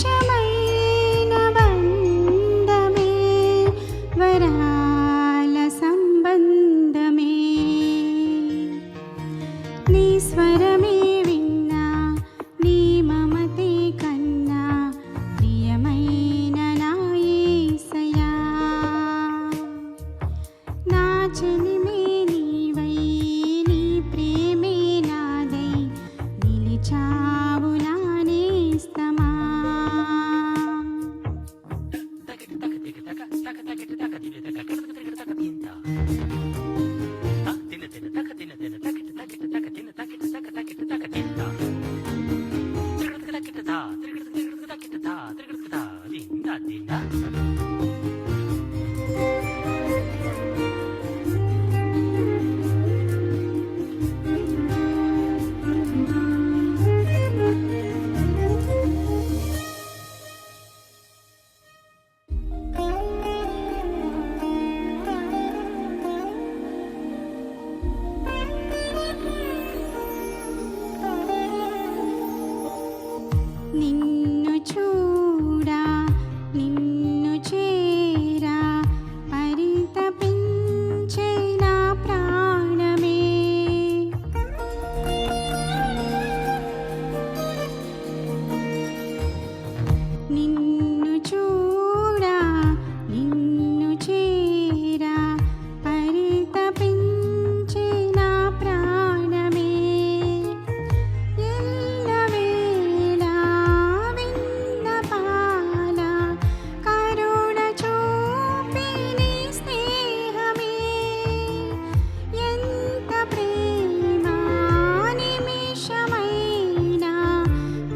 విశేషమైన బంధమే వరాల సంబంధమే నీ స్వరమే విన్నా నీ మమతే కన్నా ప్రియమైన నా యేసయ్యా నా జన్మే నీవై నీ ప్రేమే నాదై నిలిచావు నా నేస్తమా నిన్ను చూడా నిన్ను చేరా పరితపించే నా ప్రాణమే నిన్ను చూడా నిన్ను చేరా పరితపించే నా ప్రాణమే ఎల్లవేళ విన్నపాల కరుణ చూపి నీ స్నేహమే ఎంత ప్రేమ నిమిషమైనా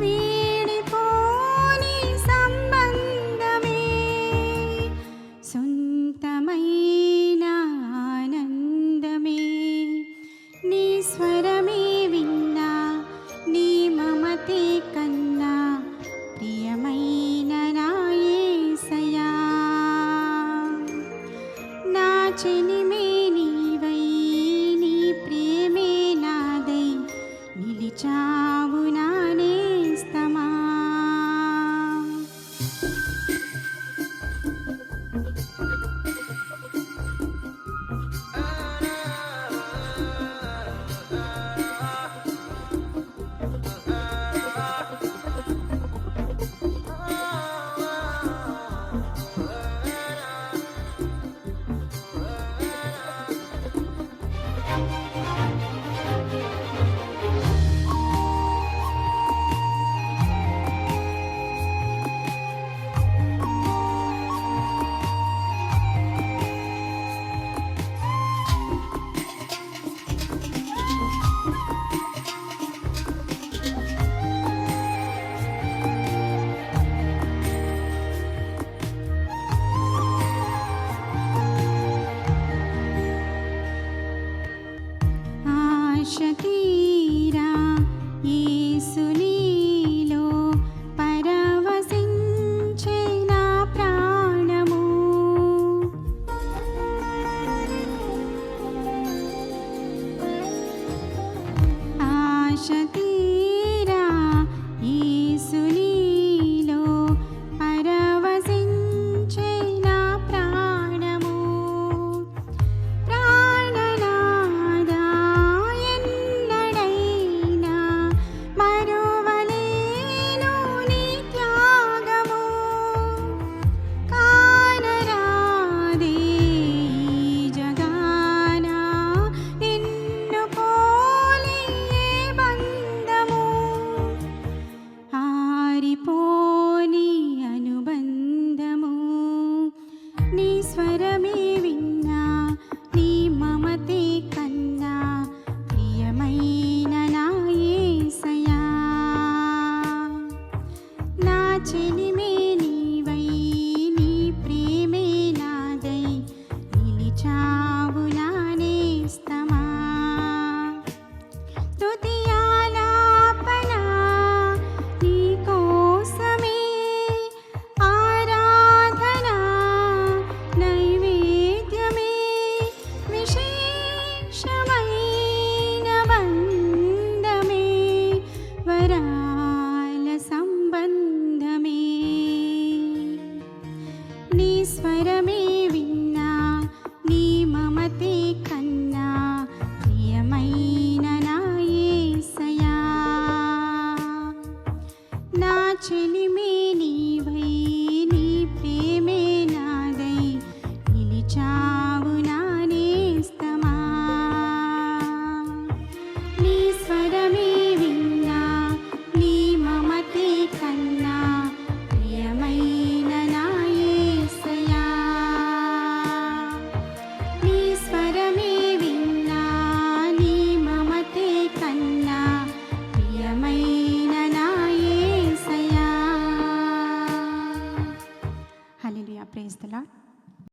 వీడిపోని సంబంధమే సొంతమైన ఆనందమే నీ స్వరమే విన్నా నీ మమతే కన్నా ప్రియమైన నా యేసయ్యా నా చెలిమే నీవై నీ ప్రేమే నాదై నిలిచావు నా నేస్తమా ఆశ తీరా యేసు నీలో పరవశించే నా ప్రాణము ఆశ తీరా యేసు నీలో పరవశించే నా ప్రాణము ప్రాణనాదా ఎన్నడైనా మరువలేను నీ త్యాగము కానరాదే ఈ జగాన నిన్ను పోలి ఏ బంధము ఆరిపోని అనుబంధము నీ స్వరమే విన్నా నీ మమతే కన్నా ప్రియమైన నా యేసయ్యా నా చెలిమే నీవై నీ ప్రేమే నాదై నిలిచావు నా నేస్తమా స్తుతి ఆలాపన నీ కోసమే ఆరాధన నైవేద్యమే విశేషమైన బంధమే వరాల సంబంధమే నా చెలిమే నీవై